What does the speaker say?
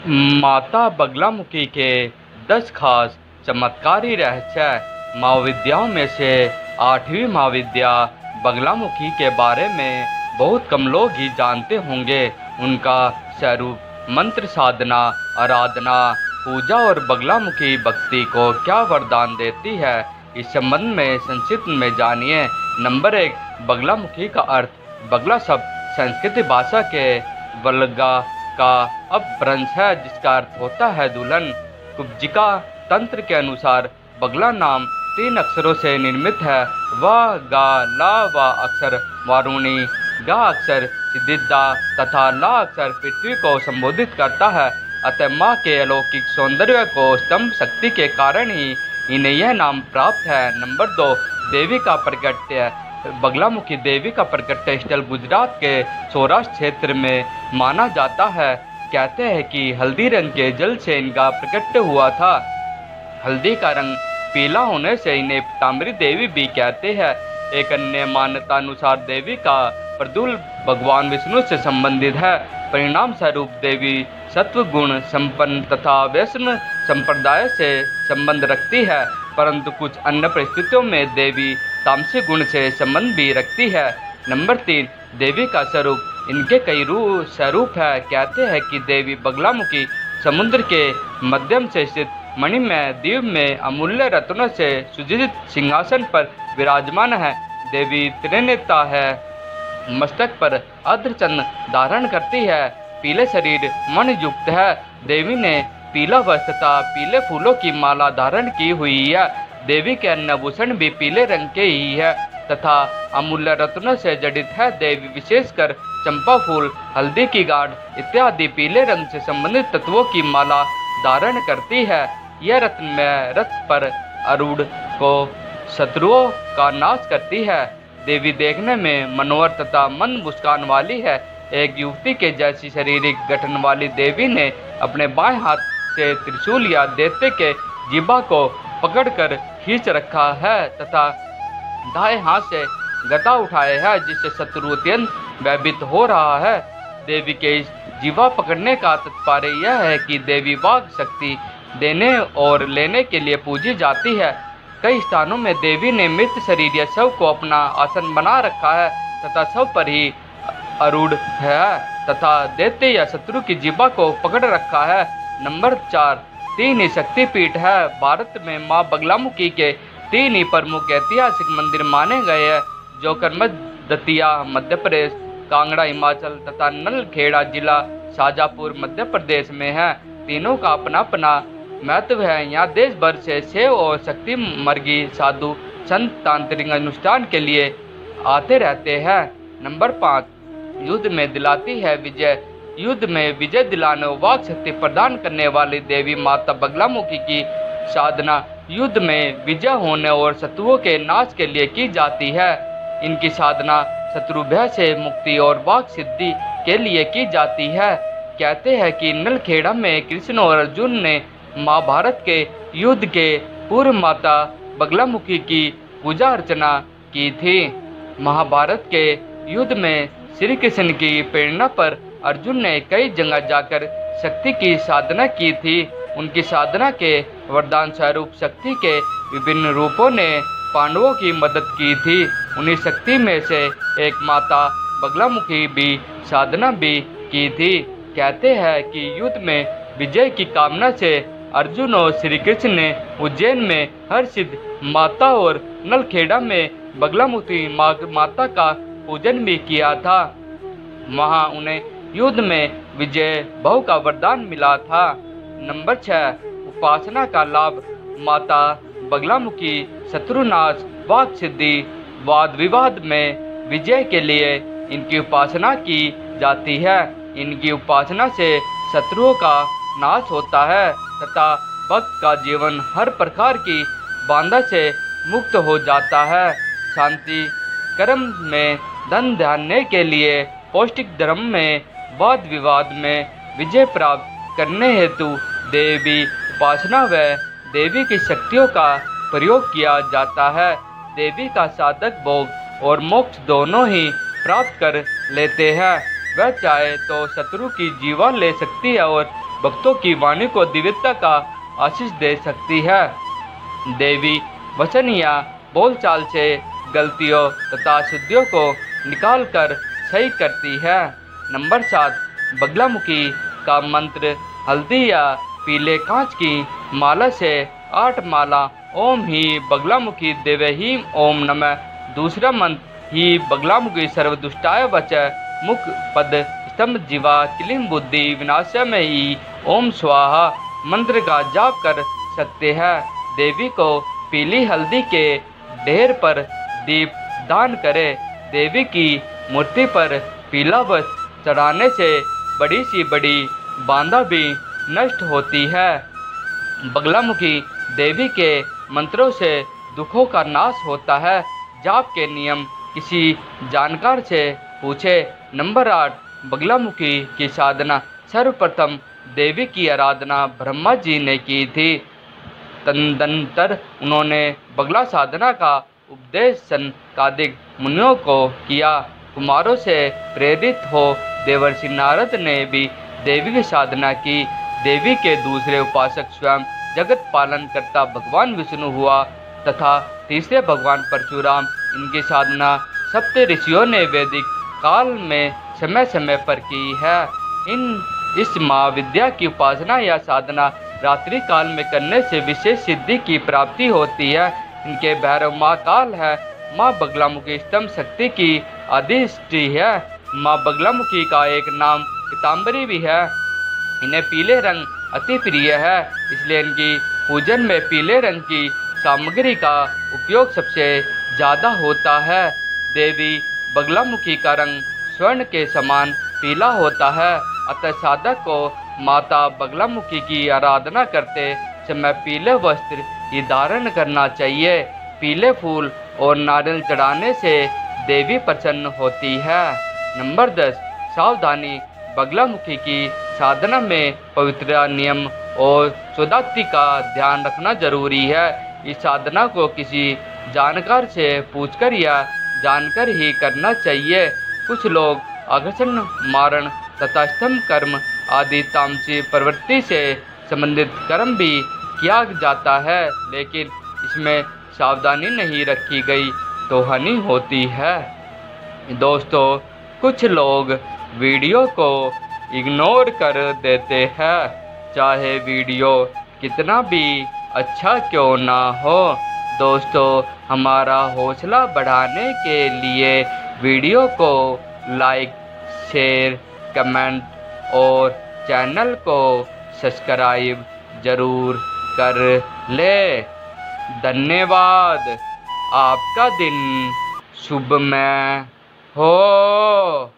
माता बगलामुखी के 10 खास चमत्कारी रहस्य। महाविद्याओं में से 8वीं महाविद्या बगलामुखी के बारे में बहुत कम लोग ही जानते होंगे। उनका स्वरूप, मंत्र साधना, आराधना, पूजा और बगलामुखी भक्ति को क्या वरदान देती है, इस संबंध में संक्षिप्त में जानिए। नंबर 1, बगलामुखी का अर्थ। बगला शब्द संस्कृत भाषा के बलगा का अपभ्रंश है, जिसका अर्थ होता है दुल्हन। कुब्जिका तंत्र के अनुसार बगला नाम 3 अक्षरों से निर्मित है। व, गा, ला व अक्षर वारुणी, गा अक्षर सिद्धिदा तथा ला अक्षर पृथ्वी को संबोधित करता है। अतः माँ के अलौकिक सौंदर्य को स्तंभ शक्ति के कारण ही इन्हें यह नाम प्राप्त है। नंबर 2, देवी का प्रकट्य। बगलामुखी देवी का प्रकट्य स्थल गुजरात के सौराष्ट्र क्षेत्र में माना जाता है। कहते हैं कि हल्दी रंग के जल से इनका प्रकट्य हुआ था। हल्दी का रंग पीला होने से इन्हें पीताम्बरी देवी भी कहते हैं। एक अन्य मान्यता अनुसार देवी का प्रदूल भगवान विष्णु से संबंधित है। परिणाम स्वरूप देवी सत्व गुण संपन्न तथा वैष्णव संप्रदाय से संबंध रखती है, परंतु कुछ अन्य परिस्थितियों में देवी तामसिक गुण से संबंध भी रखती है। नंबर 3, देवी का स्वरूप। इनके कई स्वरूप है। कहते हैं कि देवी बगलामुखी समुद्र के मध्यम से स्थित मणिमय द्वीप में अमूल्य रत्नों से सुसज्जित सिंहासन पर विराजमान है। देवी त्रिनेता है, मस्तक पर अर्धचंद्र धारण करती है, पीले शरीर मन युक्त है। देवी ने पीला वस्त्र तथा पीले फूलों की माला धारण की हुई है। देवी के अन्य आभूषण भी पीले रंग के ही है तथा अमूल्य रत्नों से जड़ित है। देवी विशेषकर चंपा फूल, हल्दी की गांठ इत्यादि पीले रंग से संबंधित तत्वों की माला धारण करती है। यह रत्नमय रथ पर आरूढ़ को शत्रुओं का नाश करती है। देवी देखने में मनोहर तथा मंद मुस्कान वाली है। एक युवती के जैसी शारीरिक गठन वाली देवी ने अपने बाएं हाथ से त्रिशूल या दैत्य के जीभा को पकड़कर खींच रखा है तथा दाएं हाथ से गदा उठाए है, जिससे शत्रु अत्यंत भयभीत हो रहा है। देवी के इस जीवा पकड़ने का तात्पर्य यह है कि देवी वाग शक्ति देने और लेने के लिए पूजी जाती है। कई स्थानों में देवी ने मृत शरीर या शव को अपना आसन बना रखा है तथा शव पर ही आरूढ़ है तथा दैत्य या शत्रु की जीवा को पकड़ रखा है। नंबर 4, 3 ही शक्तिपीठ है। भारत में माँ बगलामुखी के 3 ही प्रमुख ऐतिहासिक मंदिर माने गए हैं, जो दतिया मध्य प्रदेश, कांगड़ा हिमाचल तथा नलखेड़ा जिला शाजापुर मध्य प्रदेश में है। तीनों का अपना अपना महत्व है। यहाँ देश भर से शिव और शक्ति मर्गी साधु संत तांत्रिक अनुष्ठान के लिए आते रहते हैं। नंबर 5, युद्ध में दिलाती है विजय। युद्ध में विजय दिलाने और वाक शक्ति प्रदान करने वाली देवी माता बगलामुखी की साधना युद्ध में विजय होने और शत्रुओं के नाश के लिए की जाती है। इनकी साधना शत्रु भय से मुक्ति और वाक सिद्धि के लिए की जाती है। कहते हैं कि नलखेड़ा में कृष्ण और अर्जुन ने महाभारत के युद्ध के पूर्व माता बगलामुखी की पूजा अर्चना की थी। महाभारत के युद्ध में श्री कृष्ण की प्रेरणा पर अर्जुन ने कई जगह जाकर शक्ति की साधना की थी। उनकी साधना के वरदान स्वरूप शक्ति के विभिन्न रूपों ने पांडवों की मदद की थी। उन्हीं शक्ति में से एक माता बगलामुखी भी साधना भी की थी। कहते हैं कि युद्ध में विजय की कामना से अर्जुन और श्री कृष्ण ने उज्जैन में हरसिद्ध माता और नलखेड़ा में बगलामुखी माता का पूजन भी किया था। वहाँ उन्हें युद्ध में विजय भाव का वरदान मिला था। नंबर 6, उपासना का लाभ। माता बगलामुखी शत्रुनाश, वाक सिद्धि, वाद विवाद में विजय के लिए इनकी उपासना की जाती है। इनकी उपासना से शत्रुओं का नाश होता है तथा भक्त का जीवन हर प्रकार की बाधा से मुक्त हो जाता है। शांति कर्म में धन ध्यान के लिए, पौष्टिक धर्म में, वाद विवाद में विजय प्राप्त करने हेतु देवी उपासना व देवी की शक्तियों का प्रयोग किया जाता है। देवी का साधक भोग और मोक्ष दोनों ही प्राप्त कर लेते हैं। वह चाहे तो शत्रु की जीवा ले सकती है और भक्तों की वाणी को दिव्यता का आशीष दे सकती है। देवी वचन या बोलचाल से गलतियों तथा अशुद्धियों को निकालकर सही करती है। नंबर 7, बगलामुखी का मंत्र हल्दी या पीले कांच की माला से 8 माला ओम ही बगलामुखी देवे ही ओम नमः। दूसरा मंत्र ही बगलामुखी सर्वदुष्टाय वच मुख पद स्तंभ जीवा क्लीम बुद्धि विनाशय में ही ओम स्वाहा मंत्र का जाप कर सकते हैं। देवी को पीली हल्दी के ढेर पर दीप दान करें। देवी की मूर्ति पर पीला वस्त्र चढ़ाने से बड़ी सी बड़ी बाधा भी नष्ट होती है। बगलामुखी देवी के मंत्रों से दुखों का नाश होता है। जाप के नियम किसी जानकार से पूछे। नंबर 8, बगलामुखी की साधना सर्वप्रथम देवी की आराधना ब्रह्मा जी ने की थी। तदनंतर उन्होंने बगला साधना का उपदेश सनकादिक मुनियों को किया। कुमारों से प्रेरित हो देवर्षि नारद ने भी देवी की साधना की। देवी के दूसरे उपासक स्वयं जगत पालन करता भगवान विष्णु हुआ तथा तीसरे भगवान परशुराम। इनकी साधना सप्त ऋषियों ने वैदिक काल में समय समय पर की है। इस माँ विद्या की उपासना या साधना रात्रि काल में करने से विशेष सिद्धि की प्राप्ति होती है। इनके भैरव माँ काल है। माँ बगलामुखी स्तंभ शक्ति की अधिष्ठी है। माँ बगलामुखी का एक नाम पीताम्बरी भी है। इन्हें पीले रंग अति प्रिय है, इसलिए इनकी पूजन में पीले रंग की सामग्री का उपयोग सबसे ज़्यादा होता है। देवी बगलामुखी का रंग स्वर्ण के समान पीला होता है, अतः साधक को माता बगलामुखी की आराधना करते समय पीले वस्त्र ही धारण करना चाहिए। पीले फूल और नारियल चढ़ाने से देवी प्रसन्न होती है। नंबर 10, सावधानी। बगलामुखी की साधना में पवित्रता, नियम और शुद्धि का ध्यान रखना जरूरी है। इस साधना को किसी जानकार से पूछकर या जानकर ही करना चाहिए। कुछ लोग आकर्षण, मारण तथा स्तंभ कर्म आदि तामसी प्रवृत्ति से संबंधित कर्म भी किया जाता है, लेकिन इसमें सावधानी नहीं रखी गई तो हानि होती है। दोस्तों, कुछ लोग वीडियो को इग्नोर कर देते हैं, चाहे वीडियो कितना भी अच्छा क्यों ना हो। दोस्तों, हमारा हौसला बढ़ाने के लिए वीडियो को लाइक, शेयर, कमेंट और चैनल को सब्सक्राइब जरूर कर ले। धन्यवाद। आपका दिन शुभमय हो।